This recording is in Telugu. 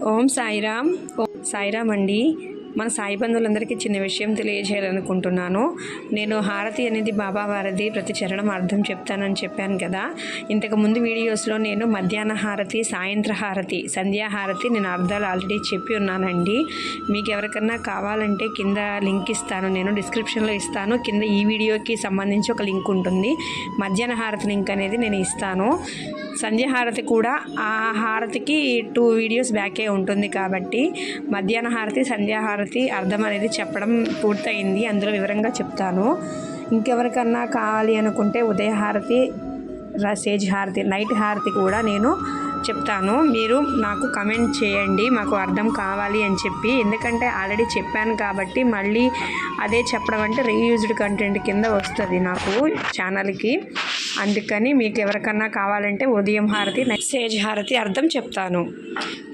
ఓం సాయిరామ్. ఓం సాయిరామ్ అండి. మన సాయి బంధువులందరికీ చిన్న విషయం తెలియజేయాలనుకుంటున్నాను. నేను హారతి అనేది బాబా వారిది ప్రతి చరణం అర్థం చెప్తానని చెప్పాను కదా. ఇంతకుముందు వీడియోస్లో నేను మధ్యాహ్న హారతి, సాయంత్ర హారతి, సంధ్యా హారతి నేను అర్థాలు ఆల్రెడీ చెప్పి ఉన్నానండి. మీకు ఎవరికన్నా కావాలంటే కింద లింక్ ఇస్తాను, నేను డిస్క్రిప్షన్లో ఇస్తాను. కింద ఈ వీడియోకి సంబంధించి ఒక లింక్ ఉంటుంది. మధ్యాహ్న హారతి లింక్ అనేది నేను ఇస్తాను. సంధ్యా హారతి కూడా ఆ హారతికి 2 వీడియోస్ బ్యాకే ఉంటుంది కాబట్టి మధ్యాహ్న హారతి, సంధ్యా హారతి అర్థం అనేది చెప్పడం పూర్తయింది. అందులో వివరంగా చెప్తాను. ఇంకెవరికన్నా కావాలి అనుకుంటే ఉదయ హారతి, సేజ్ హారతి, నైట్ హారతి కూడా నేను చెప్తాను. మీరు నాకు కమెంట్ చేయండి మాకు అర్థం కావాలి అని చెప్పి. ఎందుకంటే ఆల్రెడీ చెప్పాను కాబట్టి మళ్ళీ అదే చెప్పడం అంటే రీయూజ్డ్ కంటెంట్ కింద వస్తుంది నాకు ఛానల్కి. అందుకని మీకు ఎవరికన్నా కావాలంటే ఉదయం హారతి, సేజ్ హారతి అర్థం చెప్తాను.